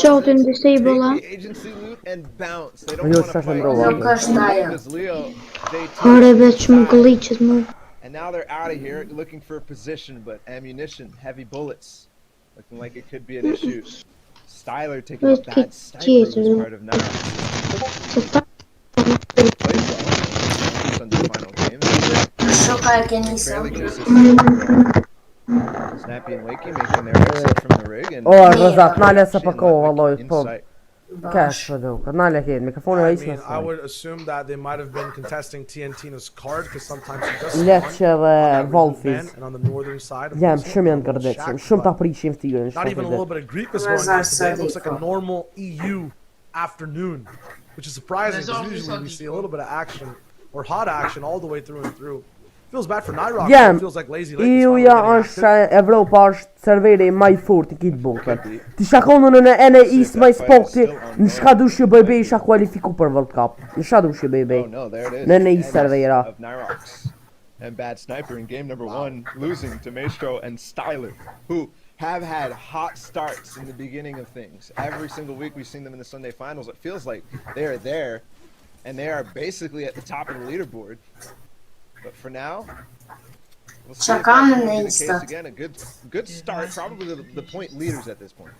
shouting disable agency loot and bounce. They Jo don't want to s'është fight ndrova. because Leo, they Ore took veç më his glitches më. and now they're out of here looking for position, but ammunition, heavy bullets, looking like it could be an issue. Styler taking a bad sniper as part of Nirox. Sunday final games. Fairly consistent. Snappy and Wakey making their exit from the rig and Rëzat, nalja se pakova, valloj, po. insight. Cash për duke, nalja kejt, mikrofoni I e isë mean, në I would assume that they might have been contesting TNTina's card because sometimes she does Letë spawn që on dhe that Volfis. vent and on the northern side of Jam Brazil, shumë janë on the gërdecim, shack, shumë ta but prishin ftyrën, not even a little bit of Greek was going on today. It looks like a normal EU afternoon, which is surprising because usually we see a little bit of action or hot action all the way through and through. Feels bad for Nirox. Jam, It feels like Lazy Lake is Iuja finally është getting active. Evropa është serveri maj fort i kitë botën. Ti shakonu në ene East maj spokti, në shka dush ju bëjbej isha kualifiku për World Cup. Në shka dush ju bëjbej. Oh no, there it is. Në ene East servera. Of Nirox. And Bad Sniper in game number 1, losing to Maestro and Styler, who have had hot starts in the beginning of things. Every single week we've seen them in the Sunday finals. It feels like they are there, and they are basically at the top of the leaderboard. But for now, we'll see if that can be the case again. A good start, probably the point leaders at this point.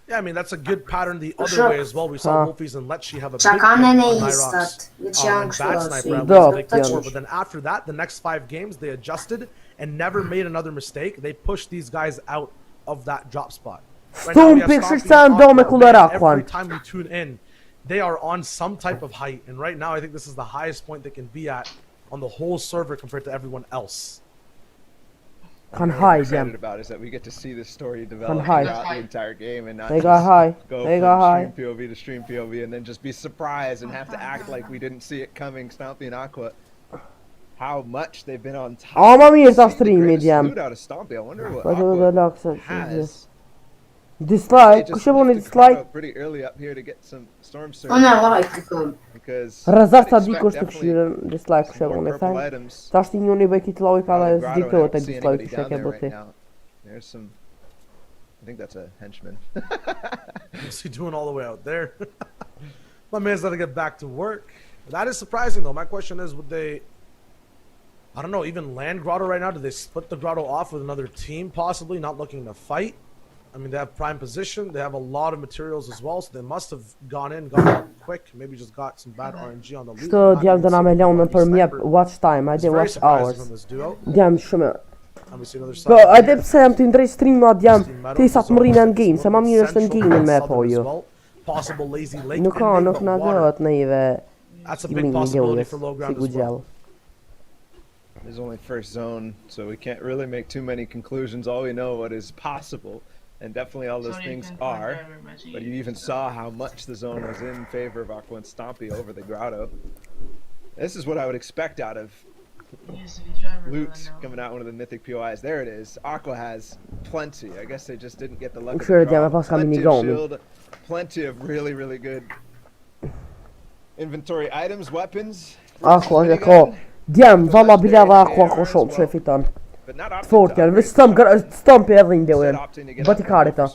Yeah, I mean, that's a good pattern the other way as well. We saw Wolfies and Lecce have a big on Nirox and Bad Sniper at least Lake 4. But then after that, the next 5 games, they adjusted and never made another mistake. They pushed these guys out of that drop spot. Stumpik shqyrësan do me kullerakwan. Every time we tune in, they are on some type of height. And right now, I think this is the highest point they can be at on the whole server compared to everyone else. What I'm excited about is that we get to see this story develop throughout the entire game and not just go from stream POV to stream POV and then just be surprised and have to act like we didn't see it coming. Stompy and Aqua, how much they've been on top. Oh, ma mirë ta streamit jam. Out of Stompy. I wonder what Po Aqua has. Dislike, kush e voni dislike? Pretty early up here to get some storm surge. Because Rëzat sa diko është të këshirën dislike kush e voni thajnë. Ta është i njëni bëj kitë lojka dhe s'diktohet e dislike kush e ke bëti. There's some, I think that's a henchman. What's he doing all the way out there? My man's got to get back to work. That is surprising though. My question is, would they, I don't know, even land Grotto right now? Do they split the Grotto off with another team possibly, not looking to fight? I mean, they have prime position. They have a lot of materials as well, so they must have gone out quick. Maybe just got some bad RNG on the loot. Shto djam të na me launën për mjep watch time, I did watch hours. Djam shumë. Po, ajde pse jam të ndrej streama djam, ti sa të mërinë në game, se ma mirë është në game me po ju. Nuk ka, nuk na gët neve skillimi gjellës, si ku gjellë. There's only first zone, so we can't really make too many conclusions. All we know what is possible. And definitely all those things are, but you even saw how much the zone was in favor of Aqua and Stompy over the Grotto. This is what I would expect out of loot coming out one of the mythic POIs. There it is. Aqua has plenty. I guess they just didn't get the luck of the draw. Plenty of shield, plenty of really good inventory items, weapons. Aqua e ko. Djem, valla bila dhe Aqua ko shumë që e fiton. Fort janë, veç Stompy edhe ndjojnë, bëti karita.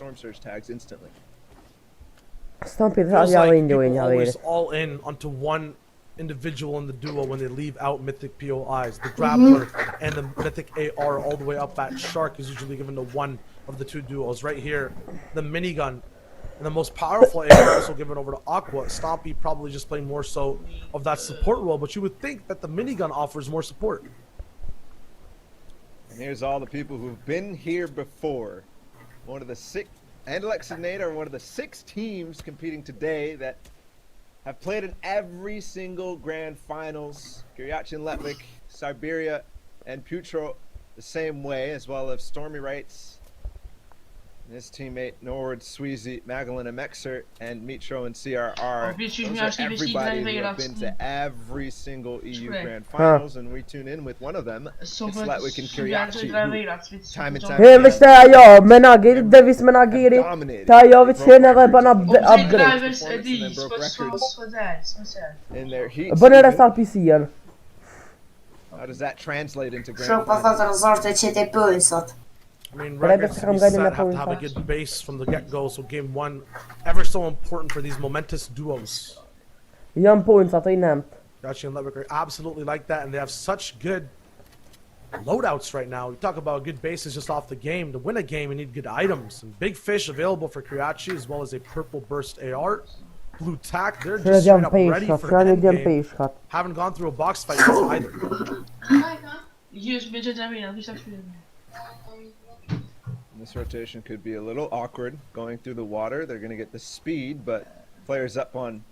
Stompy edhe ndjojnë ja always all in onto one individual in the duo when they leave out mythic POIs. The grappler and the mythic AR all the way up at Shark is usually given to one of the two duos. Right here, the minigun and the most powerful AR also given over to Aqua. Stompy probably just playing more so of that support role, but you would think that the minigun offers more support. And here's all the people who've been here before. One of the 6, and Alexinator, one of the 6 teams competing today that have played in every single grand finals. Kiriachi and Letvik, Siberia, and Putro the same way, as well as Stormy Wrights, and his teammate Nord, Sweezy, Magellan, and Mexer, and Mitro and CRR. Those are everybody who have been to every single EU Grand Finals, and we tune in with one of them. It's Letvik and Kiriachi, who time and time again veç te ajo, menagiri, Davis menagiri, te ajo veç hene dhe bën upgrade. In their heat. Bën e resta PC-en. How does that translate into Grand Finals? I mean, But I records bet to be I'm set getting have to have a good base from the get-go, so game one, ever so important for these momentous duos. Young points att nämnt. Kiriachi and Letwick are absolutely like that, and they have such good loadouts right now. We talk about good bases just off the game. To win a game, you need good items. And big fish available for Kiriachi, as well as a purple burst AR. Blue tack, they're just straight up ready for endgame. Haven't gone through a box fight yet either. This rotation could be a little awkward going through the water. They're going to get the speed, but players up on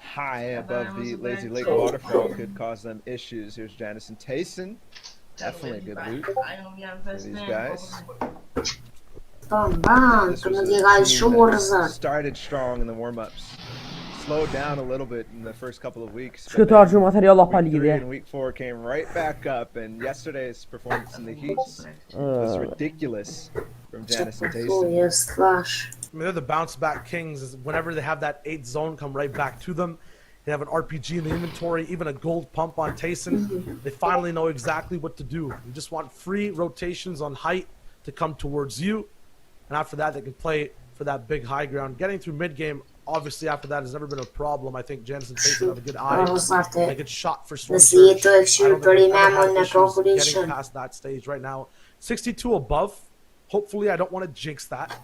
high above the Lazy Lake waterfall could cause them issues. Here's Janice and Tayson. Definitely a good loot for these guys. This was a team that started strong in the warm-ups. Slowed down a little bit in the first couple of weeks. Week 3 and week 4 came right back up, and yesterday's performance in the heats was ridiculous from Janice and Tayson. I mean, they're the bounce-back kings. Is whenever they have that 8th zone come right back to them, they have an RPG in the inventory, even a gold pump on Tayson. They finally know exactly what to do. You just want free rotations on height to come towards you, and after that, they can play for that big high ground. Getting through mid-game, obviously, after that has never been a problem. I think Janice and Tayson have a good eye, and a good shot for Storm Surge. I don't think they've ever had issues getting past that stage right now. 62 above. Hopefully, I don't want to jinx that.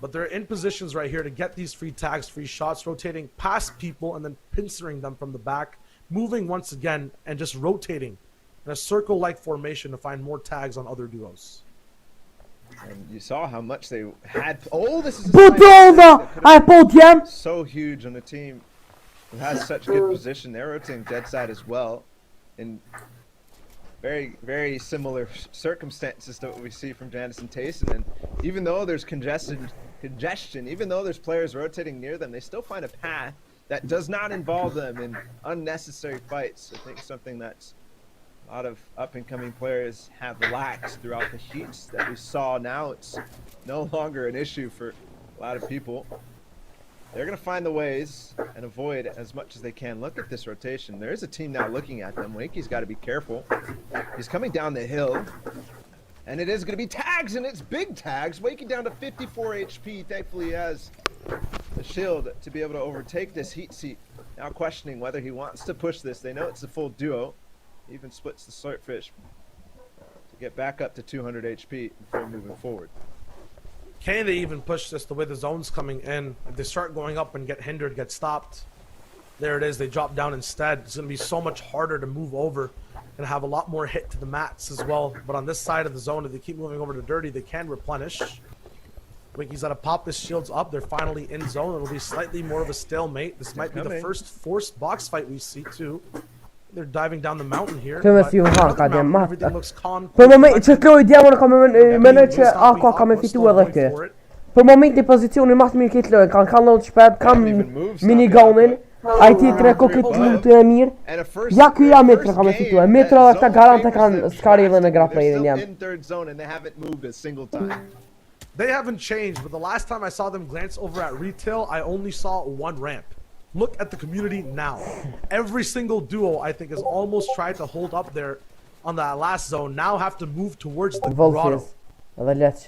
But they're in positions right here to get these free tags, free shots, rotating past people and then pincering them from the back, moving once again, and just rotating in a circle-like formation to find more tags on other duos. And you saw how much they had. Oh, this is so huge on a team who has such good position. They're rotating dead side as well, in very, very similar circumstances to what we see from Janice and Tayson. And even though there's congestion, even though there's players rotating near them, they still find a path that does not involve them in unnecessary fights. I think something that's a lot of up-and-coming players have lacked throughout the heats that we saw. Now it's no longer an issue for a lot of people. They're going to find the ways and avoid as much as they can. Look at this rotation. There is a team now looking at them. Wakey's got to be careful. He's coming down the hill. And it is going to be tags, and it's big tags. Wakey down to 54 HP. Thankfully, he has the shield to be able to overtake this heat seat. Now questioning whether he wants to push this. They know it's a full duo. He even splits the swordfish to get back up to 200 HP before moving forward. Can they even push this the way the zone's coming in? If they start going up and get hindered, get stopped, there it is. They drop down instead. It's going to be so much harder to move over and have a lot more hit to the mats as well. But on this side of the zone, if they keep moving over to dirty, they can replenish. Winky's got to pop his shields up. They're finally in zone. It'll be slightly more of a stalemate. This might be the first forced box fight we see too. They're diving down the mountain here. Everything looks calm. Per moment c'è Chloe diavolo come manager acqua come fittura che. Per momento in posizione massima che Chloe kan launchpad kan miniganen. IT treko këtë Emir. Ja ky ja metra kam fituar. Metra ata garante kan skarillën e grapplerin jam. In third zone and they haven't moved a single time. They haven't changed, but the last time I saw them glance over at retail, I only saw one ramp. Look at the community now. Every single duo, I think, has almost tried to hold up there on that last zone. Now have to move towards the grotto.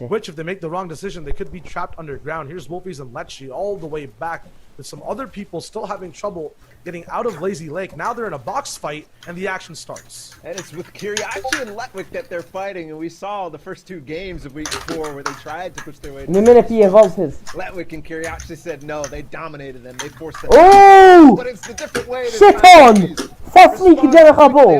Which, if they make the wrong decision, they could be trapped underground. Here's Wolfies and Lecce all the way back, with some other people still having trouble getting out of Lazy Lake. Now they're in a box fight, and the action starts. And it's with Kiriachi and Letwick that they're fighting, and we saw the first 2 games of week 4 where they tried to push their way. Letwick and Kiriachi said no, they dominated them, they forced them. Oh! But it's the different way Shit on! Fastly ki dera kabo!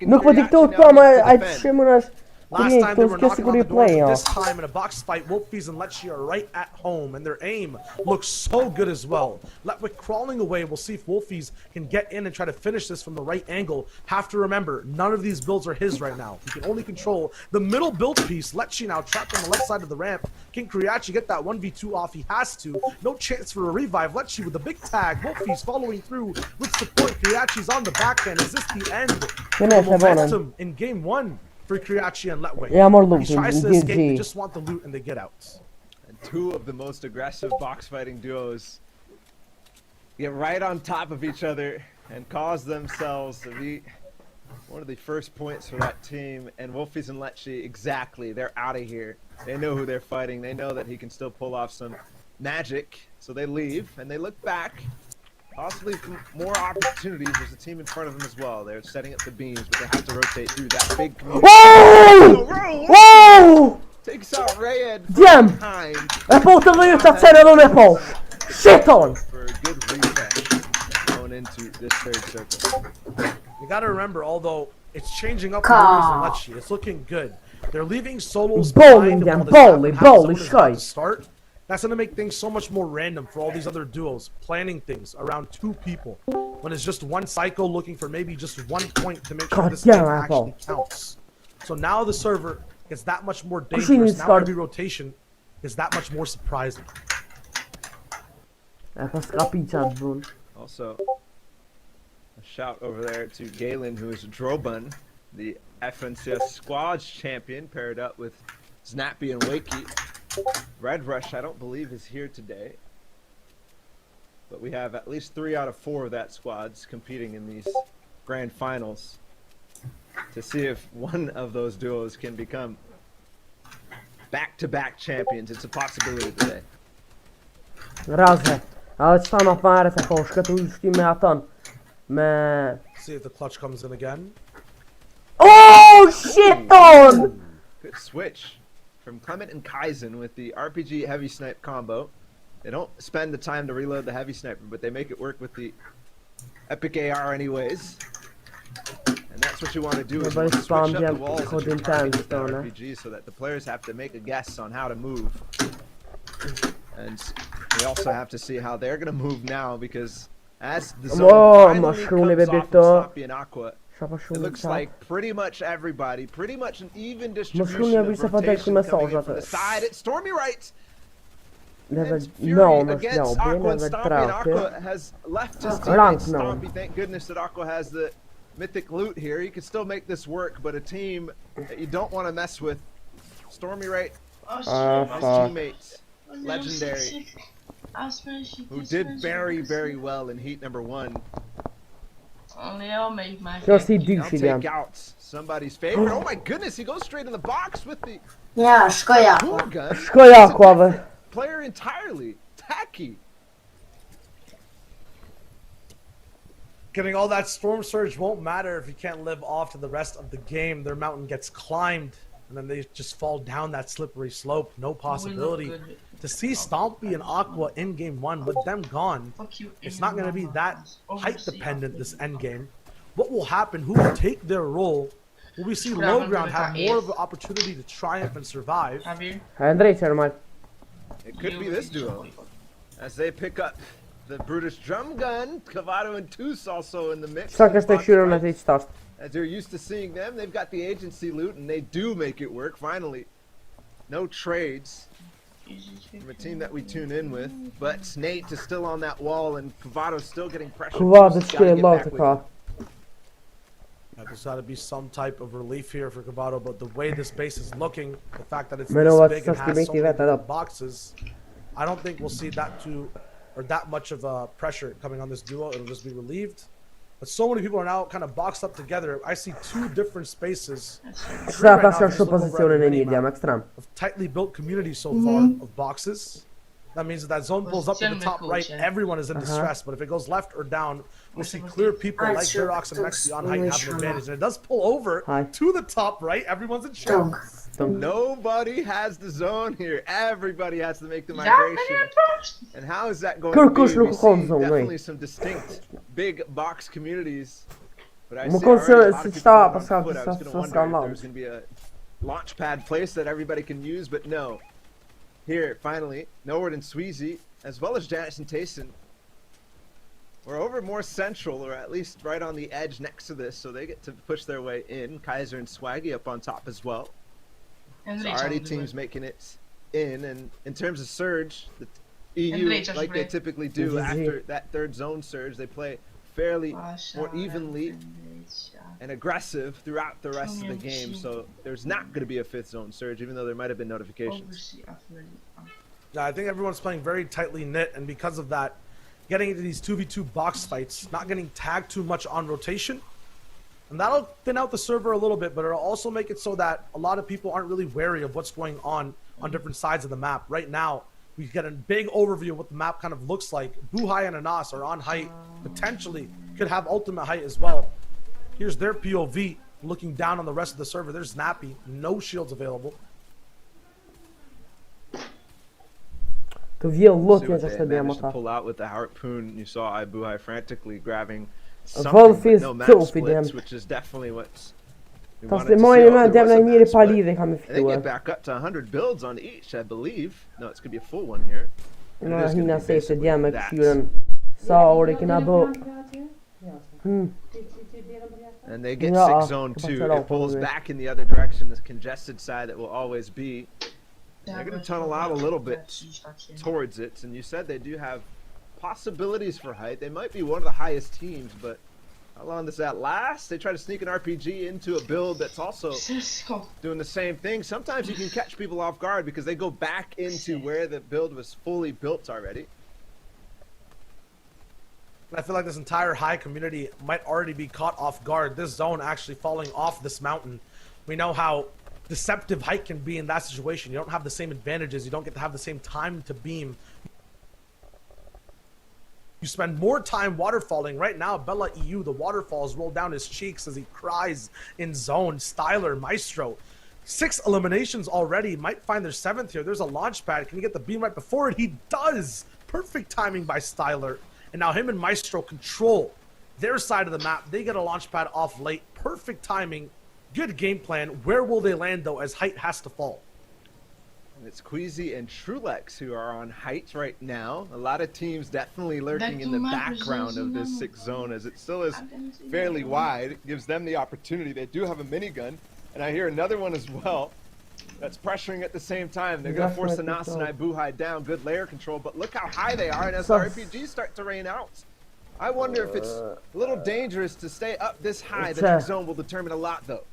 Nuk po diktohet pa ma ai shimunash. Last time they were knocking on the door, this time in a box fight, Wolfies and Lecce are right at home, and their aim looks so good as well. Letwick crawling away. We'll see if Wolfies can get in and try to finish this from the right angle. Have to remember, none of these builds are his right now. He can only control the middle build piece. Lecce now trapped on the left side of the ramp. Can Kiriachi get that 1v2 off? He has to. No chance for a revive. Lecce with a big tag. Wolfies following through with support. Kiriachi's on the back end. Is this the end? Momentum in game 1. For Kiriachi and Letwick. Yeah, more loot. He tries to escape, they just want the loot and they get out. And 2 of the most aggressive box fighting duos get right on top of each other and cause themselves to be One of the first points for that team, and Wolfies and Lecce, exactly. They're out of here. They know who they're fighting. They know that he can still pull off some magic. So they leave, and they look back. Possibly more opportunities. There's a team in front of them as well. They're setting up the beams, but they have to rotate through that big community. Whoa! Whoa! Takes out Radeon. Damn! Jag båten ut att säga de är på. Shit on! For a good refresh going into this third circle. You gotta remember, although it's changing up and Lecce, it's looking good. They're leaving solos behind while the start. That's gonna make things so much more random for all these other duos planning things around 2 people when it's just one cycle looking for maybe just 1 point to make sure this game actually counts. So now the server gets that much more dangerous. Now every rotation is that much more surprising. Also, a shout over there to Galen, who is Droban, the FNCS squads champion, paired up with Snappy and Wakey. Red Rush, I don't believe, is here today. But we have at least 3 out of 4 of that squads competing in these grand finals to see if one of those duos can become back-to-back champions. It's a possibility today. Razy, ale stanna fare se poszka tu już teammaten. Men... See if the clutch comes in again. Oh shit on! Good switch from Clement and Kaizen with the RPG heavy snipe combo. They don't spend the time to reload the heavy sniper, but they make it work with the epic AR anyways. And that's what you want to do, is you switch up the walls as you're targeting with the RPG so that the players have to make a guess on how to move. And we also have to see how they're going to move now, because as the zone finally comes off of Sloppy and Aqua, it looks like pretty much everybody, pretty much an even distribution of rotation coming in from the side. It's Stormy right! And Fury against Aqua and Stompy, and Aqua has left his teammate Stompy. Thank goodness that Aqua has the mythic loot here. He can still make this work, but a team that you don't want to mess with. Stormy right, his teammates, legendary, who did very, very well in heat number 1. Just he I'll take out somebody's favorite. Oh my goodness, he goes straight in the box with the gun. Player entirely. Tacky. Getting all that storm surge won't matter if you can't live off to the rest of the game. Their mountain gets climbed, and then they just fall down that slippery slope. No possibility. To see Stompy and Aqua in game 1 with them gone, it's not going to be that height dependent this end game. What will happen? Who will take their role? Will we see low ground have more of an opportunity to triumph and survive? It could be this duo, as they pick up the Brutish drum gun. Cavato and Toos also in the mix. As they're used to seeing them, they've got the agency loot, and they do make it work, finally. No trades from a team that we tune in with, but Snate is still on that wall, and Cavato's still getting pressure. There's got to be some type of relief here for Cavato, but the way this base is looking, the fact that it's this big and has so many boxes, I don't think we'll see that much of pressure coming on this duo. It'll just be relieved. But so many people are now kind of boxed up together. I see 2 different spaces. Of tightly built communities so far of boxes. That means that zone pulls up to the top right, everyone is in distress. But if it goes left or down, we'll see clear people like Xerox and Mexi on height have an advantage. And it does pull over to the top right. Everyone's in shambles. Nobody has the zone here. Everybody has to make the migration. And how is that going to be? We see definitely some distinct big box communities. But I see already a lot of people on foot. I was going to wonder if there was going to be a launch pad place that everybody can use, but no. Here, finally, Noward and Sweezy, as well as Janice and Tayson, we're over more central, or at least right on the edge next to this, so they get to push their way in. Kaiser and Swaggy up on top as well. So already teams making it in, and in terms of surge, the EU, like they typically do after that 3rd zone surge, they play fairly more evenly and aggressive throughout the rest of the game, so there's not going to be a 5th zone surge, even though there might have been notifications. Yeah, I think everyone's playing very tightly knit, and because of that, getting into these 2v2 box fights, not getting tagged too much on rotation, And that'll thin out the server a little bit, but it'll also make it so that a lot of people aren't really wary of what's going on different sides of the map. Right now, we get a big overview of what the map kind of looks like. Buhai and Anas are on height, potentially could have ultimate height as well. Here's their POV looking down on the rest of the server. There's Snappy, no shields available. To wiel lot See je what za they sobie managed to mata. pull out with the harpoon. You saw Ibuhai frantically grabbing something, Wolf but is no map filthy, splits, damn. which is definitely what we Fast wanted det to är see. många Oh, there was jävla a nere map split. pali det kan vi And they get förstå. back up to 100 builds on each, I believe. No, it's gonna be a full one here. And it No, is gonna hinna be se se basically diamek that. sjuren. Sa orikina bo. And they get Ja, 6 zone jag 2. passar av It pulls på det. back in the other direction, this congested side that will always be. They're going to tunnel out a little bit towards it. And you said they do have possibilities for height. They might be one of the highest teams, but how long does that last? They try to sneak an RPG into a build that's also doing the same thing. Sometimes you can catch people off guard because they go back into where the build was fully built already. I feel like this entire high community might already be caught off guard. This zone actually falling off this mountain. We know how deceptive height can be in that situation. You don't have the same advantages. You don't get to have the same time to beam. You spend more time waterfalling. Right now, Bella EU, the waterfalls roll down his cheeks as he cries in zone. Styler, Maestro. 6 eliminations already. Might find their 7th here. There's a launch pad. Can he get the beam right before it? He does. Perfect timing by Styler. And now him and Maestro control their side of the map. They get a launch pad off late. Perfect timing. Good game plan. Where will they land, though, as height has to fall? And it's Queasy and Trulex who are on height right now. A lot of teams definitely lurking in the background of this 6 zone, as it still is fairly wide. It gives them the opportunity. They do have a minigun, and I hear another one as well that's pressuring at the same time. They're going to force Anas and Ibuhai down. Good layer control, but look how high they are, and as the RPGs start to rain out, I wonder if it's a little dangerous to stay up this high. The next zone will determine a lot, though.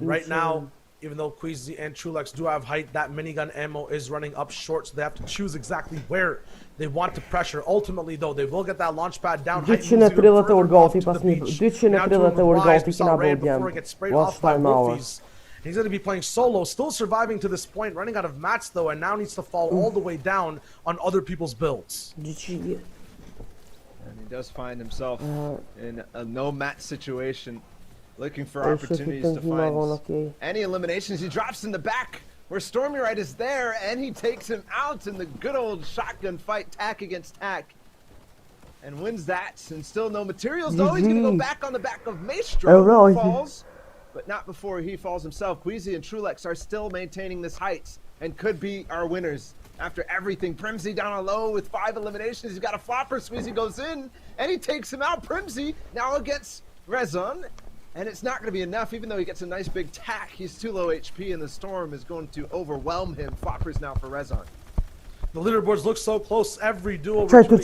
Right now, even though Queasy and Trulex do have height, that minigun ammo is running up short, so they have to choose exactly where they want to pressure. Ultimately, though, they will get that launch pad down. Dytje ne trillat orgati pas ni... Dytje ne trillat orgati kina bodjem. Watch time hours. He's going to be playing solo, still surviving to this point, running out of mats, though, and now needs to fall all the way down on other people's builds. And he does find himself in a no-mat situation, looking for opportunities to find any eliminations. He drops in the back where Stormy Right is there, and he takes him out in the good old shotgun fight, tack against tack, and wins that. And still no materials, though. He's going to go back on the back of Maestro, who falls, but not before he falls himself. Queasy and Trulex are still maintaining this height and could be our winners. After everything, Primsy down on low with 5 eliminations. He's got a flopper. Squeezy goes in, and he takes him out. Primsy now against Radeon. And it's not going to be enough, even though he gets a nice big tack. He's too low HP, and the storm is going to overwhelm him. Floppers now for Radeon. The leaderboards look so close. Every duo above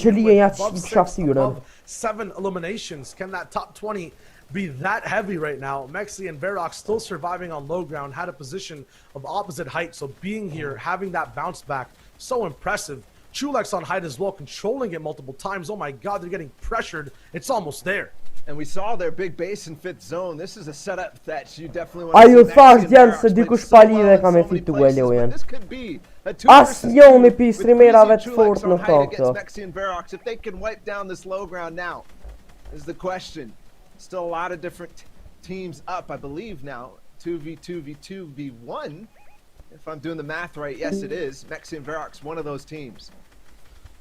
7 eliminations. Can that top 20 be that heavy right now? Mexi and Verox still surviving on low ground, had a position of opposite height, so being here, having that bounce back, so impressive. Trulex on height as well, controlling it multiple times. Oh my god, they're getting pressured. It's almost there. And we saw their big base in 5th zone. This is a setup that you definitely want to see. This could be a 2 Mexi and Verox. If they can wipe down this low ground now, is the question. Still a lot of different teams up, I believe now. 2v2v2v1. If I'm doing the math right, yes it is. Mexi and Verox, one of those teams.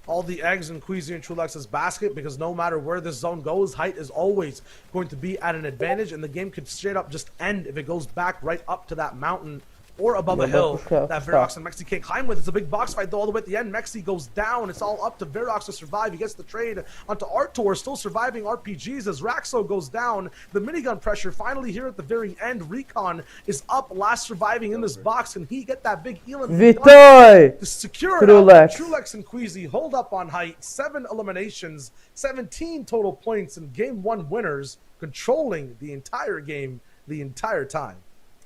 All the eggs in Queasy and Trulex's basket, because no matter where this zone goes, height is always going to be at an advantage, and the game could straight up just end if it goes back right up to that mountain or above a hill that Verox and Mexi can't climb with. It's a big box fight though all the way at the end. Mexi goes down. It's all up to Verox to survive. He gets the trade onto Artur, still surviving RPGs as Raxo goes down. The minigun pressure finally here at the very end. Recon is up, last surviving in this box. Can he get that big Elam to secure it out? Trulex and Queasy hold up on height. 7 eliminations, 17 total points, and game 1 winners, controlling the entire game the entire time.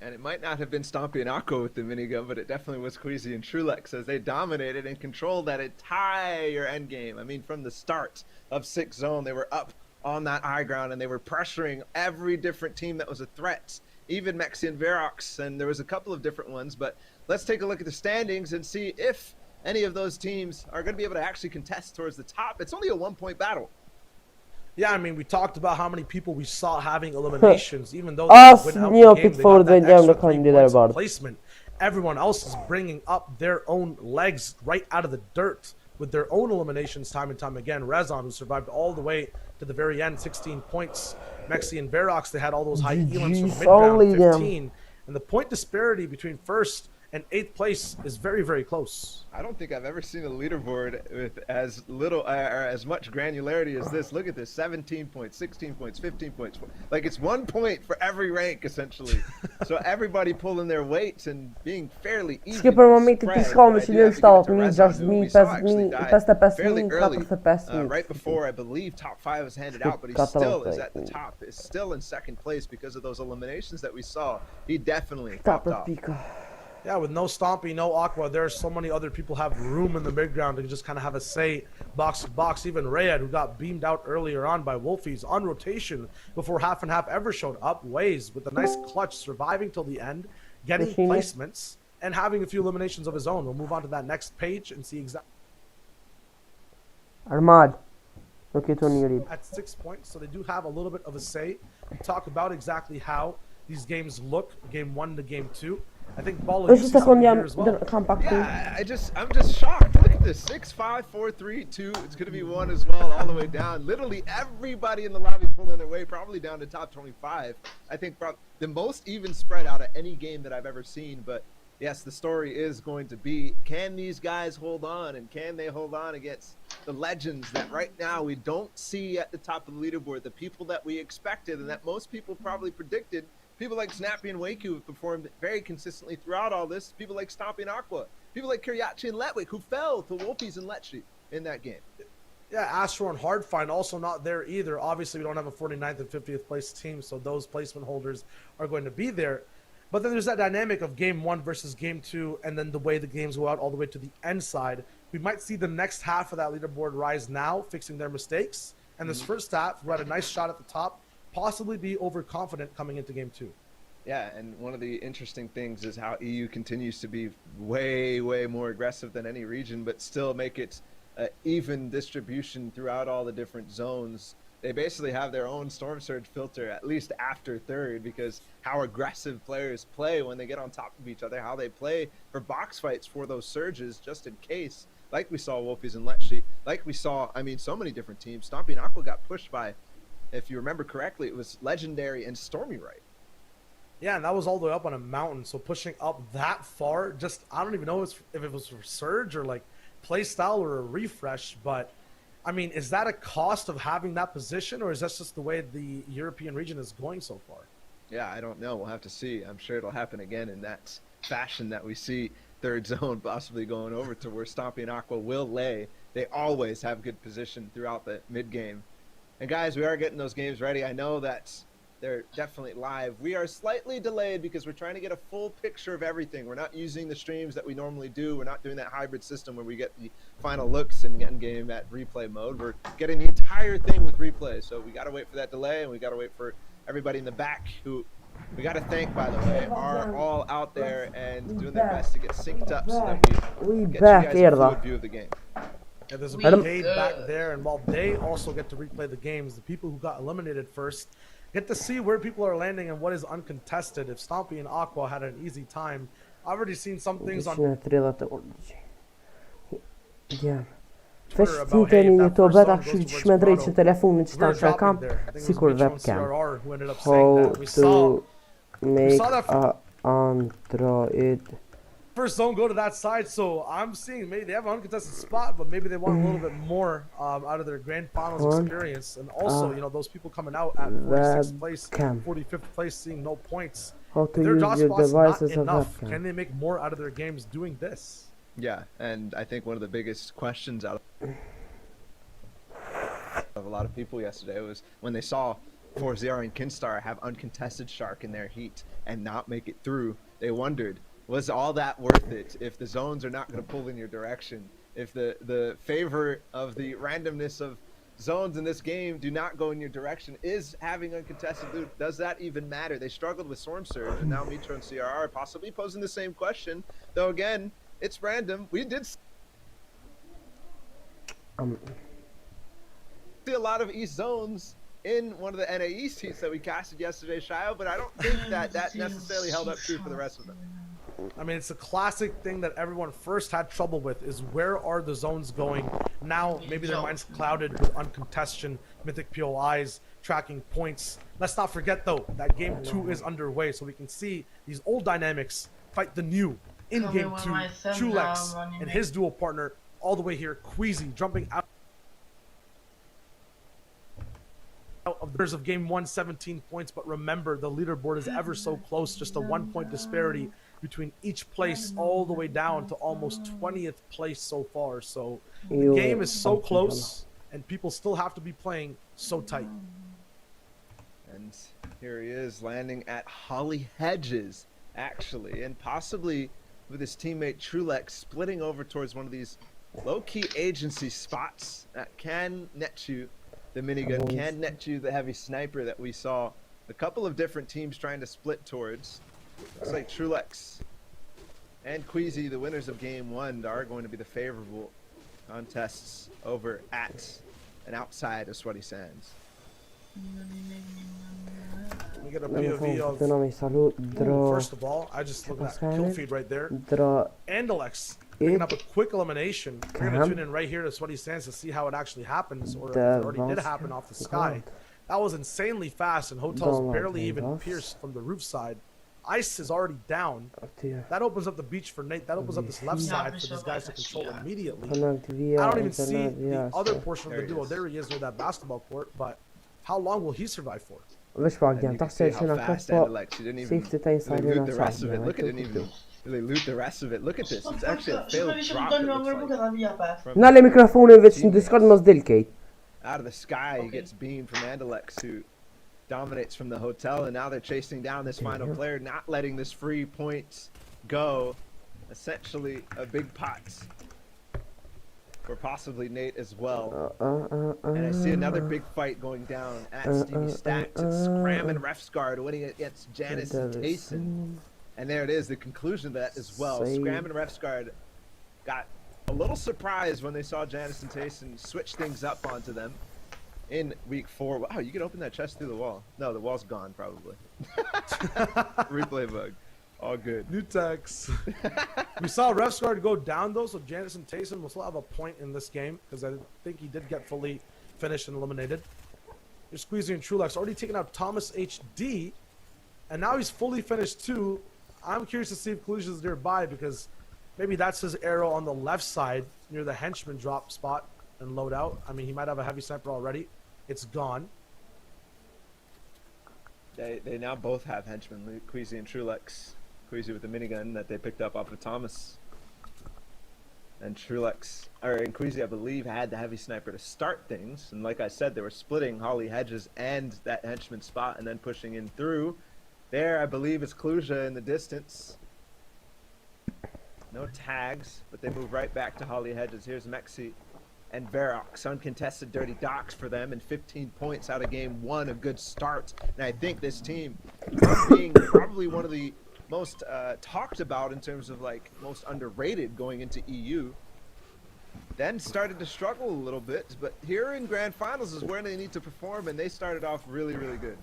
And it might not have been Stompy and Akko with the minigun, but it definitely was Queasy and Trulex as they dominated and controlled that entire endgame. I mean, from the start of 6th zone, they were up on that high ground, and they were pressuring every different team that was a threat, even Mexi and Verox, and there was a couple of different ones. But let's take a look at the standings and see if any of those teams are going to be able to actually contest towards the top. It's only a 1-point battle. Yeah, I mean, we talked about how many people we saw having eliminations, even though they went out the game, they got that extra 3 points of placement. Everyone else is bringing up their own legs right out of the dirt with their own eliminations time and time again. Radeon, who survived all the way to the very end, 16 points. Mexi and Verox, they had all those high elims from mid-round, 15. And the point disparity between first and 8th place is very, very close. I don't think I've ever seen a leaderboard with as little or as much granularity as this. Look at this: 17 points, 16 points, 15 points. Like, it's 1 point for every rank essentially. So everybody pulling their weights and being fairly even. Che per il momento ti scomodo si deve stare fairly early, right before I believe top 5 was handed out, but he still is at the top. Is still in 2nd place because of those eliminations that we saw. He definitely popped off. Yeah, with no Stompy, no Aqua, there are so many other people have room in the mid-ground to just kind of have a say box to box. Even Rayad, who got beamed out earlier on by Wolfies on rotation before half and half ever showed up, Waze with a nice clutch, surviving till the end, getting placements, and having a few eliminations of his own. We'll move on to that next page and see exactly. Armad. Okay, Tony. At 6 points, so they do have a little bit of a say. We talk about exactly how these games look, game 1 to game 2. I think ball is here as well. Yeah, I'm just shocked. Look at this: 6-5, 4-3, 2. It's gonna be 1 as well, all the way down. Literally everybody in the lobby pulling their way, probably down to top 25. I think the most even spread out of any game that I've ever seen. But yes, the story is going to be: can these guys hold on, and can they hold on against the legends that right now we don't see at the top of the leaderboard, the people that we expected and that most people probably predicted? People like Snappy and Waku have performed very consistently throughout all this. People like Stompy and Aqua. People like Kiryachi and Letwick, who fell to Wolfies and Letchi in that game. Yeah, Astro and Hardfind also not there either. Obviously, we don't have a 49th and 50th place team, so those placement holders are going to be there. But then there's that dynamic of game 1 versus game 2, and then the way the games go out all the way to the end side. We might see the next half of that leaderboard rise now, fixing their mistakes. And this first half, who had a nice shot at the top, possibly be overconfident coming into game 2. Yeah, and one of the interesting things is how EU continues to be way, way more aggressive than any region, but still make it even distribution throughout all the different zones. They basically have their own Storm Surge filter, at least after 3rd, because how aggressive players play when they get on top of each other, how they play for box fights for those surges, just in case. Like we saw Wolfies and Letchi, like we saw, I mean, so many different teams. Stompy and Aqua got pushed by, if you remember correctly, it was Legendary and Stormy Right. Yeah, and that was all the way up on a mountain. So pushing up that far, just, I don't even know if it was for Surge or like play style or a refresh. But, I mean, is that a cost of having that position, or is that just the way the European region is going so far? Yeah, I don't know. We'll have to see. I'm sure it'll happen again in that fashion that we see 3rd zone possibly going over to where Stompy and Aqua will lay. They always have good position throughout the mid-game. And guys, we are getting those games ready. I know that they're definitely live. We are slightly delayed because we're trying to get a full picture of everything. We're not using the streams that we normally do. We're not doing that hybrid system where we get the final looks and end game at replay mode. We're getting the entire thing with replay. So we got to wait for that delay, and we got to wait for everybody in the back who we got to thank, by the way, are all out there and doing their best to get synced up so that we get you guys a fluid view of the game. Yeah, there's a brigade back there, and while they also get to replay the games, the people who got eliminated first get to see where people are landing and what is uncontested. If Stompy and Aqua had an easy time, I've already seen some things on Twitter about, hey, if that first zone goes towards Grotto, we're dropping there. I think it was CRR who ended up saying that. We saw that Android. First zone go to that side, so I'm seeing maybe they have an uncontested spot, but maybe they want a little bit more out of their grand finals experience. And also, you know, those people coming out at 46th place, 45th place, seeing no points. Their draw spots not enough. Can they make more out of their games doing this? Yeah, and I think one of the biggest questions out of a lot of people yesterday was when they saw ForZR and Kinstar have uncontested Shark in their heat and not make it through. They wondered, was all that worth it if the zones are not going to pull in your direction, if the favor of the randomness of zones in this game do not go in your direction. Is having uncontested loot, does that even matter? They struggled with Storm Surge, and now Mitro and CRR possibly posing the same question. Though again, it's random. We did see a lot of East zones in one of the NA East heats that we casted yesterday, Shio, but I don't think that necessarily held up true for the rest of them. I mean, it's a classic thing that everyone first had trouble with, is where are the zones going? Now, maybe their minds clouded with uncontested, mythic POIs, tracking points. Let's not forget, though, that Game 2 is underway, so we can see these old dynamics fight the new in Game 2. Chulex and his dual partner all the way here. Queasy jumping out of the of Game 1, 17 points, but remember, the leaderboard is ever so close, just a 1 point disparity between each place all the way down to almost 20th place so far. So the game is so close and people still have to be playing so tight. And here he is landing at Holly Hedges, actually, and possibly with his teammate Trulex splitting over towards one of these low-key agency spots that can net you the minigun, can net you the heavy sniper that we saw a couple of different teams trying to split towards. Looks like Trulex and Queasy, the winners of Game 1, are going to be the favorable contests over at and outside of Sweaty Sands. We get a POV of, first of all, I just look at that kill feed right there. Andalex picking up a quick elimination. We're going to tune in right here to Sweaty Sands to see how it actually happens, or if it already did happen off the sky. That was insanely fast, and Hotel's barely even pierced from the roof side. Ice is already down. That opens up the beach for Nate. That opens up this left side for these guys to control immediately. I don't even see the other portion of the duo. There he is near that basketball court, but how long will he survive for? Veš vágně, tak se na kapo, safety tady They loot the rest of it. Look, it didn't even really loot the rest of it. Look at this. It's actually a failed drop, it looks like. Nale mikrofony wieczny Discord ma zdylkej. Out of the sky, he gets beamed from Andalex, who dominates from the hotel, and now they're chasing down this final player, not letting this free points go. Essentially a big pot for possibly Nate as well. And I see another big fight going down at Stevie Stacks. It's Scram and Refsguard winning it against Janice and Tayson. And there it is, the conclusion of that as well. Scram and Refsguard got a little surprised when they saw Janice and Tayson switch things up onto them in week 4. Wow, you can open that chest through the wall. No, the wall's gone probably. Replay bug. All good. New text. We saw Refsguard go down though, so Janice and Tayson will still have a point in this game, because I think he did get fully finished and eliminated. You're squeezing Trulex, already taking out Thomas HD, and now he's fully finished too. I'm curious to see if Kalush is nearby, because maybe that's his arrow on the left side near the henchman drop spot and load out. I mean, he might have a heavy sniper already. It's gone. They now both have henchmen, Queasy and Trulex. Queasy with the minigun that they picked up off of Thomas. And Trulex, and Queasy, I believe, had the heavy sniper to start things. And like I said, they were splitting Holly Hedges and that henchman spot and then pushing in through. There, I believe, is Kluja in the distance. No tags, but they move right back to Holly Hedges. Here's Mexi and Verox. Uncontested dirty docks for them, and 15 points out of Game 1. A good start. And I think this team, being probably one of the most talked about in terms of like most underrated going into EU, then started to struggle a little bit, but here in grand finals is where they need to perform, and they started off really good.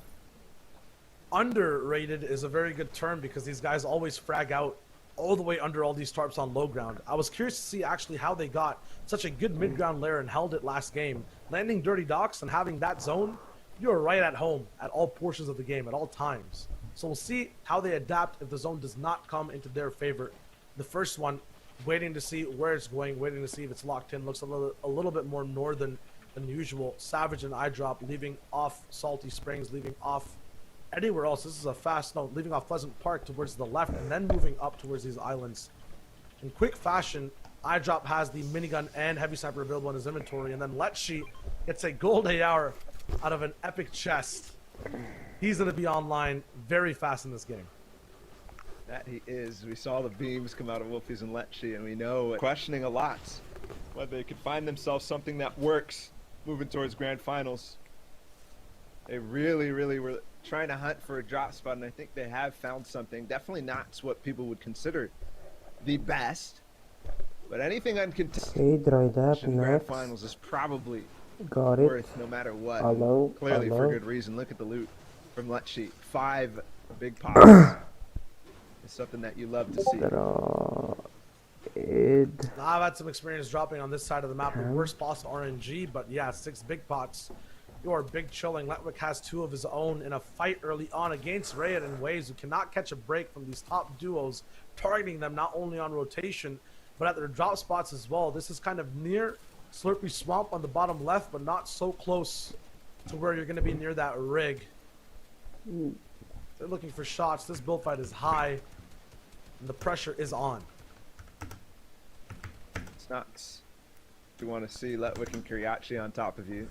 Underrated is a very good term, because these guys always frag out all the way under all these tarps on low ground. I was curious to see actually how they got such a good mid-ground layer and held it last game. Landing dirty docks and having that zone, you're right at home at all portions of the game at all times. So we'll see how they adapt if the zone does not come into their favor. The first one, waiting to see where it's going, waiting to see if it's locked in. Looks a little bit more northern than usual. Savage and Eyedrop leaving off Salty Springs, leaving off anywhere else. This is a fast note, leaving off Pleasant Park towards the left and then moving up towards these islands. In quick fashion, Eyedrop has the minigun and heavy sniper available in his inventory, and then Letshi gets a gold hour out of an epic chest. He's going to be online very fast in this game. That he is. We saw the beams come out of Wolfies and Letchi, and we know questioning a lot whether they could find themselves something that works moving towards grand finals. They really were trying to hunt for a drop spot, and I think they have found something. Definitely not what people would consider the best, but anything uncontested in grand finals is probably worth no matter what. Clearly for good reason. Look at the loot from Let Sheet. 5 big pops. It's something that you love to see. I've had some experience dropping on this side of the map with worst possible RNG, but yeah, 6 big pots. You are big chilling. Letwick has 2 of his own in a fight early on against Radeon in ways who cannot catch a break from these top duos, targeting them not only on rotation, but at their drop spots as well. This is kind of near Slurpy Swamp on the bottom left, but not so close to where you're going to be near that rig. They're looking for shots. This build fight is high, and the pressure is on. It's nuts. You want to see Letwick and Kiriachi on top of you.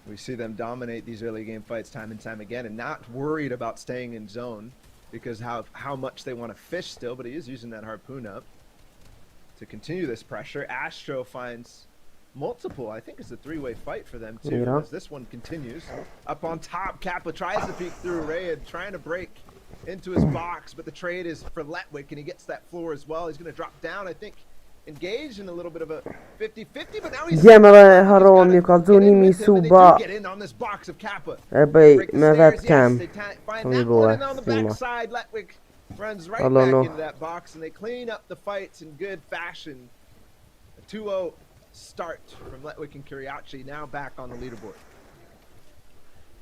We see them dominate these early game fights time and time again, and not worried about staying in zone because how much they want to fish still, but he is using that harpoon up to continue this pressure. Astro finds multiple. I think it's a 3-way fight for them too, as this one continues. Up on top, Kappa tries to peek through Raid, trying to break into his box, but the trade is for Letwick, and he gets that floor as well. He's going to drop down, I think, engaged in a little bit of a 50-50, but now he's get in on this box of Kappa. Find that one, and on the backside, Letwick runs right back into that box, and they clean up the fights in good fashion. A 2-0 start from Letwick and Kiriachi, now back on the leaderboard.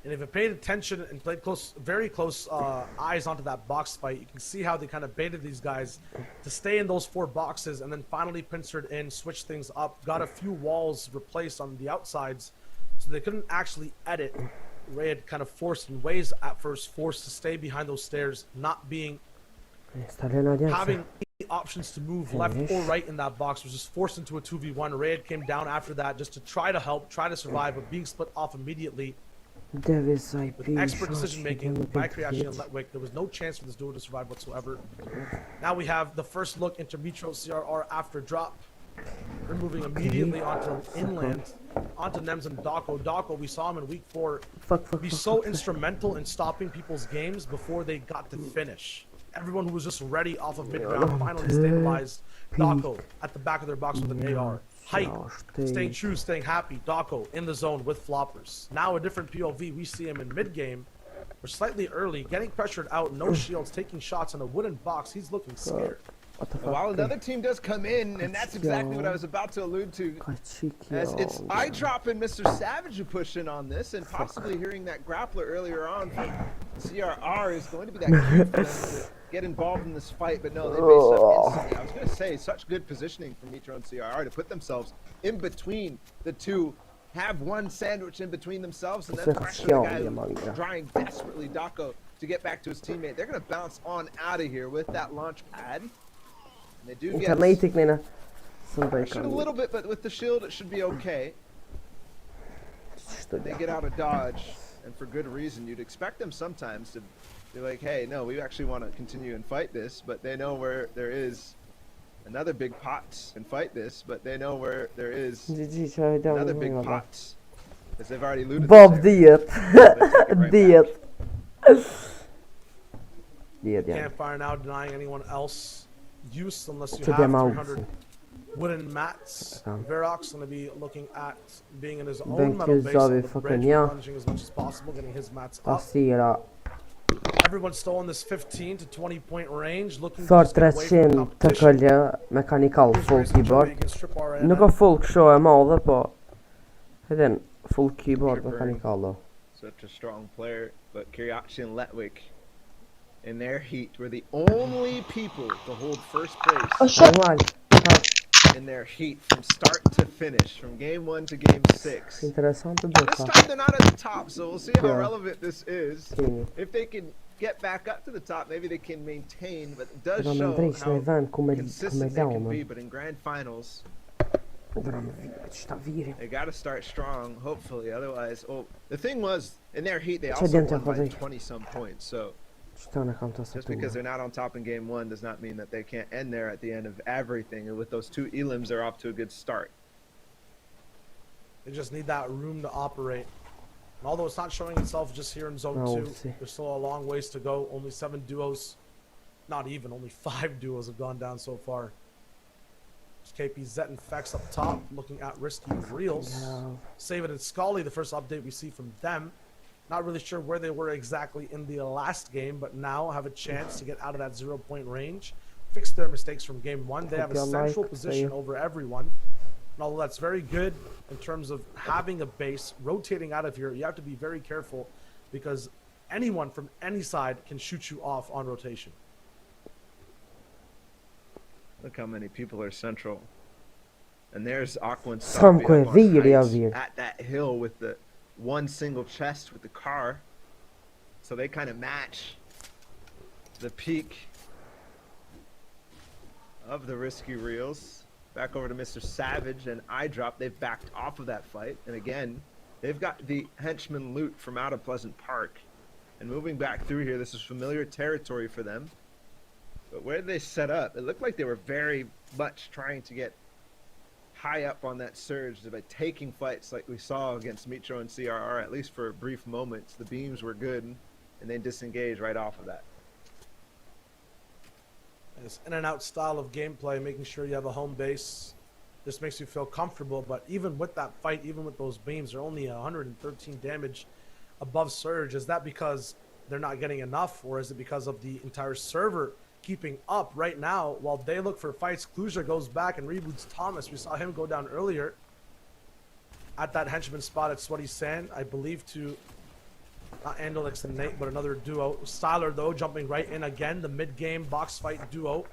And if you paid attention and played very close eyes onto that box fight, you can see how they kind of baited these guys to stay in those 4 boxes, and then finally pincered in, switched things up, got a few walls replaced on the outsides, so they couldn't actually edit. Ray had kind of forced in ways at first, forced to stay behind those stairs, not having options to move left or right in that box, was just forced into a 2v1. Ray came down after that just to try to help, try to survive, but being split off immediately. With expert decision making by Kiriachi and Letwick, there was no chance for this duo to survive whatsoever. Now we have the first look into Metro CRR after drop. We're moving immediately onto inland, onto Nems and Dako. Dako, we saw him in week 4 be so instrumental in stopping people's games before they got to finish. Everyone who was just ready off of mid-round finally stabilized Dako at the back of their box with an AR. Height, staying true, staying happy. Dako in the zone with floppers. Now a different POV. We see him in mid-game. We're slightly early, getting pressured out, no shields, taking shots in a wooden box. He's looking scared. While another team does come in, and that's exactly what I was about to allude to, as it's iDrop and Mr. Savage who push in on this, and possibly hearing that grappler earlier on from CRR is going to be that key for them to get involved in this fight, but no, they faced up instantly. I was going to say, such good positioning from Metro and CRR to put themselves in between the two, have one sandwich in between themselves, and then pressure the guy who's trying desperately, Dako, to get back to his teammate. They're going to bounce on out of here with that launch pad. They do get a little bit, but with the shield it should be okay. They get out of dodge, and for good reason. You'd expect them sometimes to be like, hey, no, we actually want to continue and fight this, but they know where there is another big pot and fight this, but they know where there is another big pot, as they've already looted Bob Diet. Diet. Can't fire now, denying anyone else use unless you have 300 wooden mats. Verox going to be looking at being in his own metal base on the bridge, plunging as much as possible, getting his mats up. Everyone's still in this 15 to 20 point range, looking to just get away from competition. Mechanical full keyboard. Några folk kör jag maler på. Det är en full keyboard mechanical då. Such a strong player, but Kiriachi and Letwick in their heat were the only people to hold first place in their heat from start to finish, from game 1 to game 6. This time they're not at the top, so we'll see how relevant this is. If they can get back up to the top, maybe they can maintain, but it does show how consistent they can be. But in grand finals, they got to start strong, hopefully. Otherwise, the thing was, in their heat, they also won by 20-some points. So just because they're not on top in game 1 does not mean that they can't end there at the end of everything. And with those 2 elims, they're off to a good start. They just need that room to operate. And although it's not showing itself just here in Zone 2, there's still a long ways to go. Only 7 duos, not even, only 5 duos have gone down so far. There's KPZ and Fex up top, looking at risky reels. Save it and Scully, the first update we see from them. Not really sure where they were exactly in the last game, but now have a chance to get out of that 0-point range. Fix their mistakes from game 1. They have a central position over everyone. And although that's very good in terms of having a base, rotating out of here, you have to be very careful because anyone from any side can shoot you off on rotation. Look how many people are central. And there's Aquan at that hill with the one single chest with the car. So they kind of match the peak of the risky reels. Back over to Mr. Savage and iDrop. They've backed off of that fight. And again, they've got the henchman loot from out of Pleasant Park. And moving back through here, this is familiar territory for them. But where they set up, it looked like they were very much trying to get high up on that surge by taking fights like we saw against Mitro and CRR, at least for brief moments. The beams were good, and they disengaged right off of that. This in and out style of gameplay, making sure you have a home base, just makes you feel comfortable. But even with that fight, even with those beams, they're only 113 damage above surge. Is that because they're not getting enough, or is it because of the entire server keeping up right now? While they look for fights, Kluja goes back and reboots Thomas. We saw him go down earlier at that henchman spot at Sweaty Sand, I believe, to not Andelix and Nate, but another duo. Styler, though, jumping right in again, the mid-game box fight duo.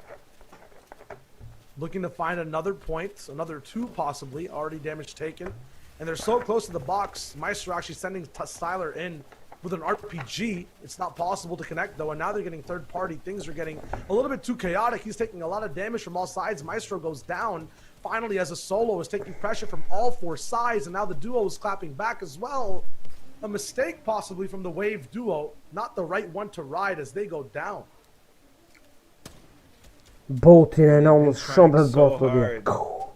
Looking to find another point, another 2 possibly, already damage taken. And they're so close to the box. Maestro actually sending Styler in with an RPG. It's not possible to connect, though, and now they're getting third party. Things are getting a little bit too chaotic. He's taking a lot of damage from all sides. Maestro goes down. Finally, as a solo, is taking pressure from all 4 sides, and now the duo is clapping back as well. A mistake possibly from the Wave duo, not the right one to ride as they go down. Båten är någon kämpebåt och det.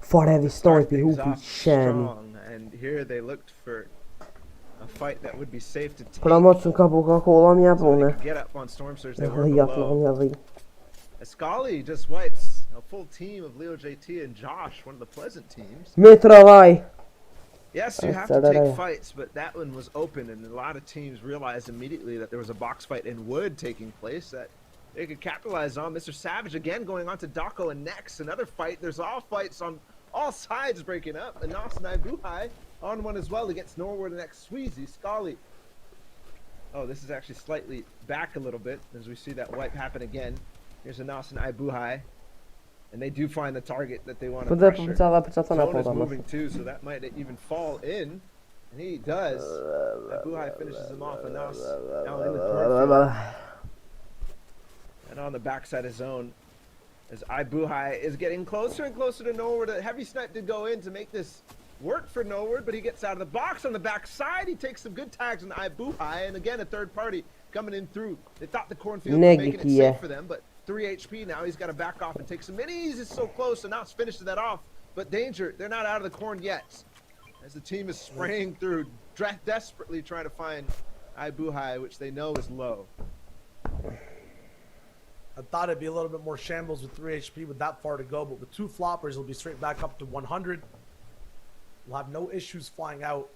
Far heavy start ihop i kärn. And here they looked for a fight that would be safe to take. Framåt som kan Coca-Cola med på det. Get up on storm surge. They were below. Scully just wipes a full team of Leo JT and Josh, one of the pleasant teams. Mitravai. Yes, you have to take fights, but that one was open, and a lot of teams realized immediately that there was a box fight in wood taking place that they could capitalize on. Mr. Savage again going on to Dako and next another fight. There's all fights on all sides breaking up, and Nas and Ibuhai on one as well against Norwood and Sweezy. Scully. Oh, this is actually slightly back a little bit as we see that wipe happen again. Here's a Nas and Ibuhai. And they do find the target that they want to pressure. Zone is moving too, so that might even fall in. And he does. Ibuhai finishes him off, and now in the cornfield. And on the backside of zone, as Ibuhai is getting closer and closer to Norwood. A heavy snipe did go in to make this work for Norwood, but he gets out of the box on the backside. He takes some good tags on Ibuhai, and again a third party coming in through. They thought the cornfield was making it safe for them, but 3 HP now. He's got to back off and take some minis. It's so close, and now it's finishes that off. But danger, they're not out of the corn yet. As the team is spraying through, desperately trying to find Ibuhai, which they know is low. I thought it'd be a little bit more shambles with 3 HP with that far to go, but with 2 floppers, it'll be straight back up to 100. We'll have no issues flying out.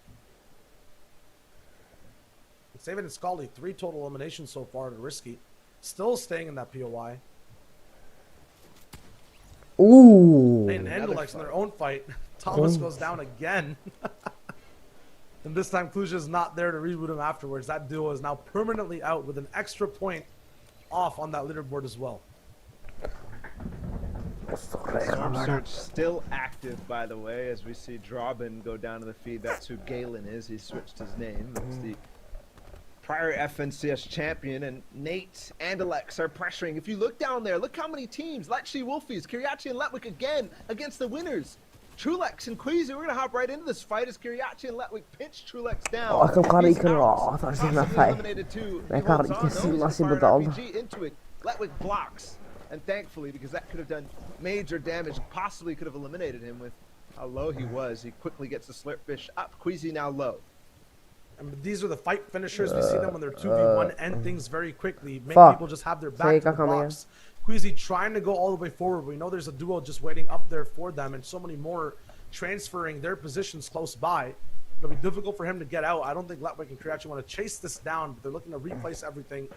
Saban and Scully, 3 total eliminations so far to Risky. Still staying in that POI. Ooh. And Endelex in their own fight. Thomas goes down again. And this time Kluja is not there to reboot him afterwards. That duo is now permanently out with an extra point off on that leaderboard as well. Storm Surge still active, by the way, as we see Drobin go down to the feed. That's who Galen is. He switched his name. That's the prior FNCS champion, and Nate and Alex are pressuring. If you look down there, look how many teams. Letchi Wolfies, Kiriachi and Letwick again against the winners. Trulex and Queasy, we're going to hop right into this fight as Kiriachi and Letwick pinch Trulex down. Eliminated too. He holds on, though. He's gonna fire an RPG into it. Letwick blocks. And thankfully, because that could have done major damage, possibly could have eliminated him with how low he was. He quickly gets the slurpfish up. Queasy now low. I mean, these are the fight finishers. We see them when they're 2v1, end things very quickly. Make people just have their back to the box. Queasy trying to go all the way forward. We know there's a duo just waiting up there for them, and so many more transferring their positions close by. It'll be difficult for him to get out. I don't think Letwick and Kriachi want to chase this down, but they're looking to replace everything,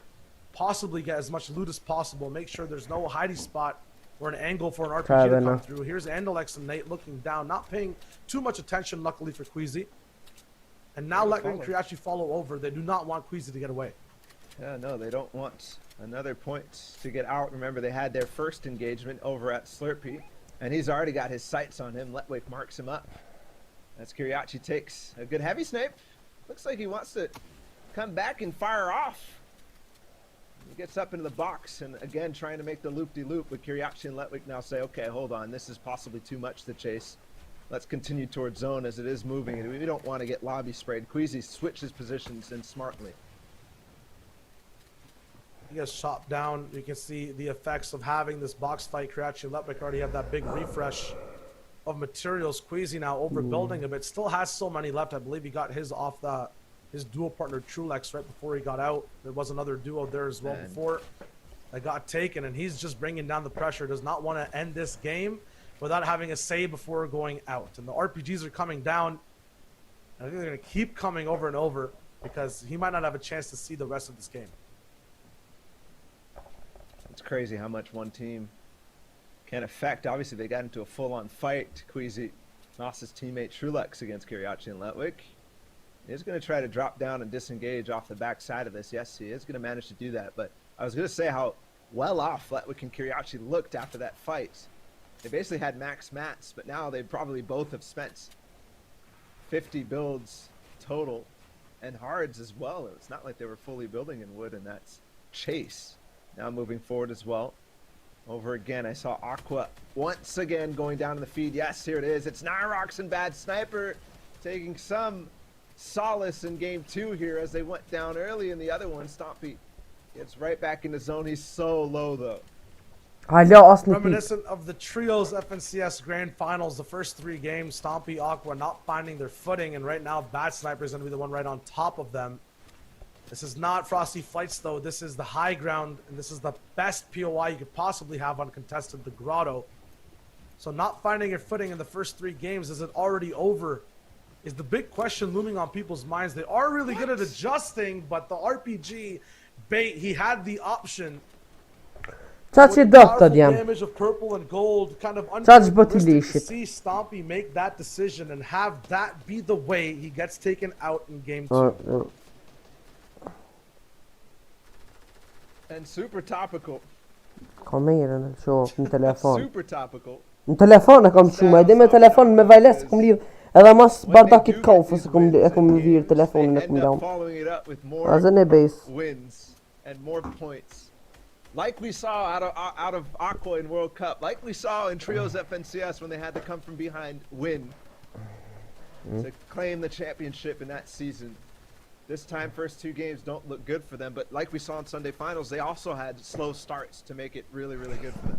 possibly get as much loot as possible, make sure there's no hiding spot or an angle for an RPG to come through. Here's Andalex and Nate looking down, not paying too much attention, luckily for Queasy. And now Letwick and Kriachi follow over. They do not want Queasy to get away. Yeah, no, they don't want another point to get out. Remember, they had their first engagement over at Slurpee, and he's already got his sights on him. Letwick marks him up. As Kriachi takes a good heavy snipe. Looks like he wants to come back and fire off. He gets up into the box and again trying to make the loop-de-loop, but Kriachi and Letwick now say, okay, hold on, this is possibly too much to chase. Let's continue towards zone as it is moving, and we don't want to get lobby sprayed. Queasy switches positions and smartly. He gets shot down. You can see the effects of having this box fight. Kriachi and Letwick already have that big refresh of materials. Queasy now overbuilding a bit. Still has so many left. I believe he got his off his dual partner Trulex right before he got out. There was another duo there as well before that got taken, and he's just bringing down the pressure. Does not want to end this game without having a save before going out. And the RPGs are coming down. I think they're going to keep coming over and over because he might not have a chance to see the rest of this game. It's crazy how much one team can affect. Obviously, they got into a full-on fight. Queasy lost his teammate Trulex against Kriachi and Letwick. He's going to try to drop down and disengage off the back side of this. Yes, he is going to manage to do that. But I was going to say how well off Letwick and Kriachi looked after that fight. They basically had max mats, but now they probably both have spent 50 builds total and hards as well. It's not like they were fully building in wood, and that's Chase. Now moving forward as well. Over again, I saw Aqua once again going down to the feed. Yes, here it is. It's Nyrox and Bad Sniper taking some solace in game 2 here as they went down early in the other one. Stompy gets right back in the zone. He's so low though. Reminiscent of the Trios FNCS Grand Finals, the first 3 games, Stompy, Aqua not finding their footing, and right now Bad Sniper is going to be the one right on top of them. This is not Frosty Flights though. This is the high ground, and this is the best POI you could possibly have uncontested, the Grotto. So not finding your footing in the first 3 games, is it already over? Is the big question looming on people's minds. They are really good at adjusting, but the RPG bait, he had the option. Damage of purple and gold, kind of unrealistic to see Stompy make that decision and have that be the way he gets taken out in game 2. And super topical. Kom igen, så min telefon. Super topical. Min telefon kom shuma, det med telefon med vailes kom liv. Eller mas bardakit kauf så kom vir telefonen kom down. Following it up with more wins and more points. Like we saw out of Aqua in World Cup, like we saw in Trios FNCS when they had to come from behind win to claim the championship in that season. This time, first 2 games don't look good for them, but like we saw in Sunday Finals, they also had slow starts to make it really, really good for them.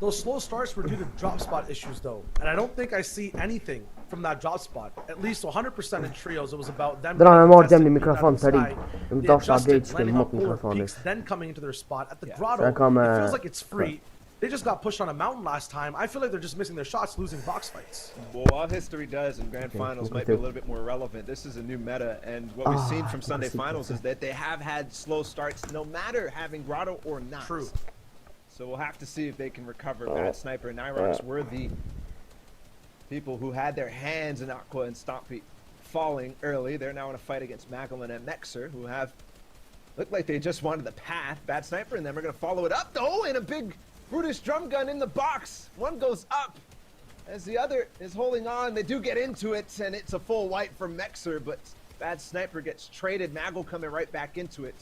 Those slow starts were due to drop spot issues, though, and I don't think I see anything from that drop spot. At least 100% in Trios, it was about them. Then coming into their spot at the Grotto. It feels like it's free. They just got pushed on a mountain last time. I feel like they're just missing their shots, losing box fights. Well, while history does and Grand Finals might be a little bit more relevant, this is a new meta, and what we've seen from Sunday Finals is that they have had slow starts, no matter having Grotto or not. True. So we'll have to see if they can recover. Bad Sniper and Nyrox were the people who had their hands in Aqua and Stompy falling early. They're now in a fight against Magellan and Mexer, who have looked like they just wanted the path. Bad Sniper and them are going to follow it up, though, in a big Brutus drum gun in the box. One goes up as the other is holding on. They do get into it, and it's a full wipe from Mexer, but Bad Sniper gets traded. Magel coming right back into it.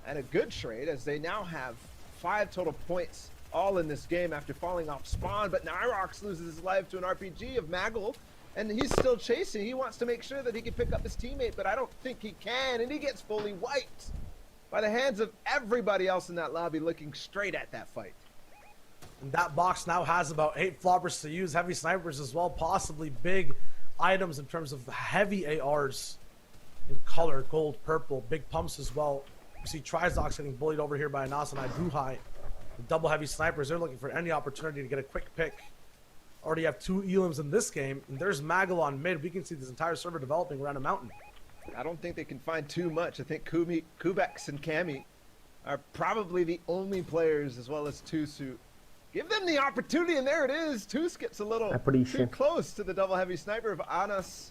And a good trade, as they now have 5 total points all in this game after falling off spawn, but Nyrox loses his life to an RPG of Magel, and he's still chasing. He wants to make sure that he can pick up his teammate, but I don't think he can, and he gets fully wiped by the hands of everybody else in that lobby looking straight at that fight. And that box now has about 8 floppers to use, heavy snipers as well, possibly big items in terms of heavy ARs in color, gold, purple, big pumps as well. You see Trizox getting bullied over here by Anas and Ibuhai. The double heavy snipers, they're looking for any opportunity to get a quick pick. Already have 2 elims in this game, and there's Magal on mid. We can see this entire server developing around a mountain. I don't think they can find too much. I think Kubex and Cammy are probably the only players, as well as Tusu. Give them the opportunity, and there it is. Tus gets a little too close to the double heavy sniper of Anas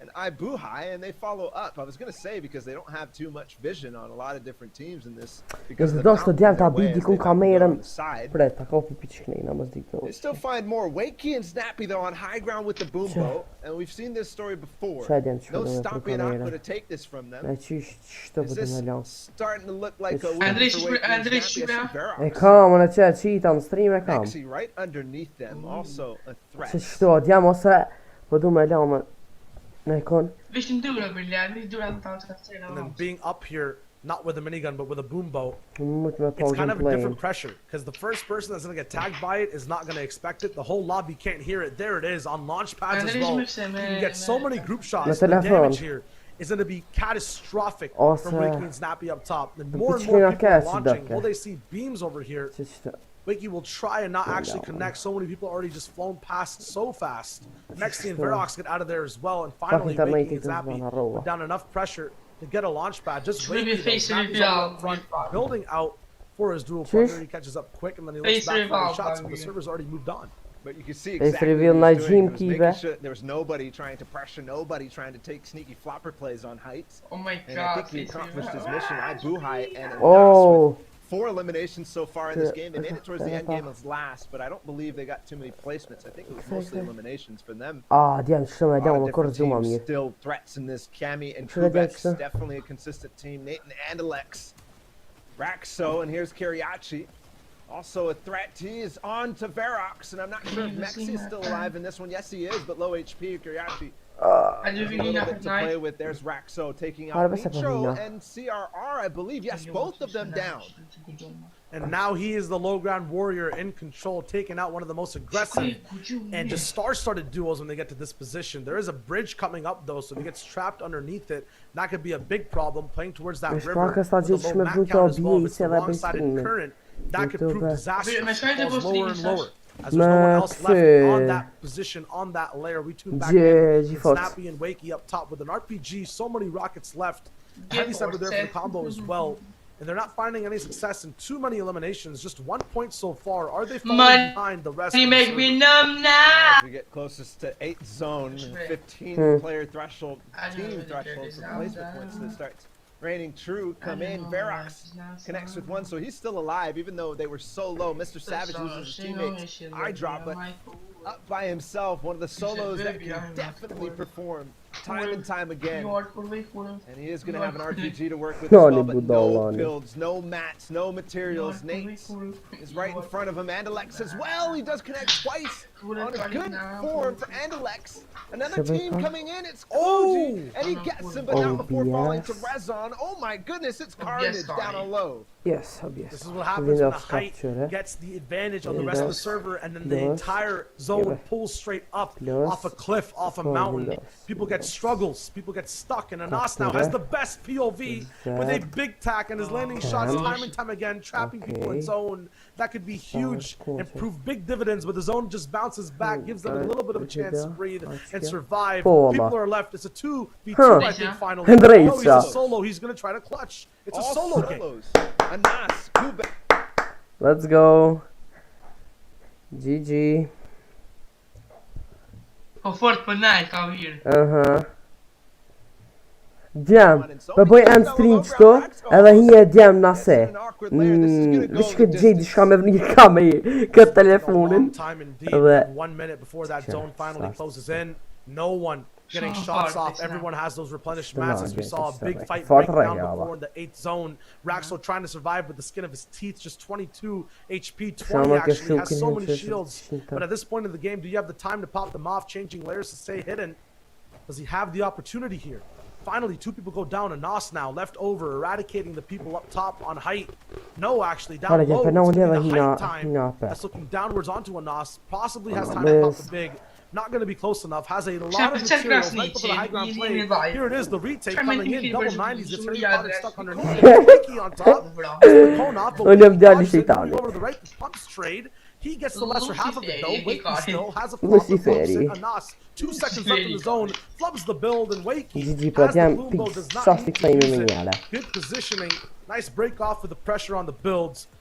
and Ibuhai, and they follow up. I was going to say, because they don't have too much vision on a lot of different teams in this. Because dosta djevta biti kun kamerën pret, ka kopi pičknina, mos di They still find more. Wakey and Snappy, though, on high ground with the boom bow, and we've seen this story before. No stopping Aqua to take this from them. Is this starting to look like a win for Wakey and Snappy? E kam, ona që qita në stream e kam. Actually, right underneath them, also a threat. Që shto, djem ose, po du me lama. And then being up here, not with a minigun, but with a boom bow, it's kind of a different pressure. Because the first person that's going to get tagged by it is not going to expect it. The whole lobby can't hear it. There it is, on launch pads as well. You can get so many group shots. The damage here is going to be catastrophic from Wakey and Snappy up top. And more people are launching. Will they see beams over here? Wakey will try and not actually connect. So many people already just flown past so fast. Next thing, Verox get out of there as well. And finally, Wakey and Snappy put down enough pressure to get a launch pad. Just Wakey up front, building out for his dual partner. He catches up quick, and then he looks back for the shots, but the server's already moved on. But you can see exactly what he's doing. He was making sure there was nobody trying to pressure, nobody trying to take sneaky flopper plays on heights. Oh my and god. I think he accomplished his mission. Ibuhai and Anas with 4 eliminations so far in this game. They made it towards the end game as last, but I don't believe they got too many placements. I think it was mostly eliminations for them. Still threats in this. Cammy and Kubex, definitely a consistent team. Nathan and Alex. Raxo, and here's Kiriachi. Also a threat. He is on to Verox, and I'm not sure if Mexi is still alive in this one. Yes, he is, but low HP. Kiriachi. A little bit to play with. There's Raxo taking out Nitro and CRR, I believe. Yes, both of them down. And now he is the low ground warrior in control, taking out one of the most aggressive and just star-started duos when they get to this position. There is a bridge coming up, though, so if he gets trapped underneath it, that could be a big problem, playing towards that river with a low map count as well. If it's the wrong-sided current, that could prove disastrous. Falls lower and lower. As there's no one else left on that position, on that layer. We tune back in. Snappy and Wakey up top with an RPG. So many rockets left. Heavy sniper there for the combo as well. And they're not finding any success in too many eliminations. Just 1 point so far. Are they falling behind the rest of the make me numb now. As we get closest to 8th zone, 15 player threshold, team threshold for placement points that starts raining true. Come in. Verox connects with one, so he's still alive, even though they were so low. Mr. Savage loses his teammates. I drop, but up by himself, one of the solos that can definitely perform time and time again. And he is going to have an RPG to work with as well, but no builds, no mats, no materials. Nate is right in front of him. Andalex as well. He does connect twice on a good form for Andalex. Another team coming in. It's Koji, and he gets him, but not before falling to Rezon. Oh my goodness, it's carnage down on low. Yes, this is what happens when the height gets the advantage on the rest of the server, and then the entire zone pulls straight up off a cliff, off a mountain. People get struggles, people get stuck, and Anas now has the best POV with a big tack and is landing shots time and time again, trapping people in zone. That could be huge and prove big dividends, but the zone just bounces back, gives them a little bit of a chance to breathe and survive. People are left. It's a 2v2, I think, finally. Oh, he's a solo. He's going to try to clutch. It's a solo game. Anas, Kubex. Let's go. GG. For fortnite out here. Djem, për bëj end stream qëto, edhe hi e djem nase. Vish këtë gjej shka me vni kam e këtë telefonin. Edhe 1 minute before that zone finally closes in. No one getting shots off. Everyone has those replenished mats, as we saw a big fight break down before in the 8th zone. Raxo trying to survive with the skin of his teeth, just 22 HP, 20 actually, has so many shields. But at this point in the game, do you have the time to pop them off, changing layers to stay hidden? Does he have the opportunity here? Finally, 2 people go down. A Nos now left over, eradicating the people up top on height. No, actually, down Guarda che low. appena It's gonna vedeva be the height time. Hina That's looking downwards onto a Nos. Possibly has Oh, time to pop miss. the big. Not going to be close enough. Has a lot Sempre of c'è il materials right Krasniqi, before the high ground in play. revive. Here it is, the retake Cioè, coming metti in. un Double kill 90s. Gets sugli very altri, stuck sì. underneath. Wiki on top. Konov, but Non li Wiki abbiamo dodges it, citati. moving over to the right. Pumps trade. He gets the lesser half of it though. Luciferi, Wakey Riccardi. still has a flop that bumps Luciferi. it. A Nos. 2 seconds left in the zone. Flubs the build and Wakey GG, has the Platiam, boom bow, does not sostic need to fajny use it. miniale. Good positioning. Nice break off with the pressure on the builds.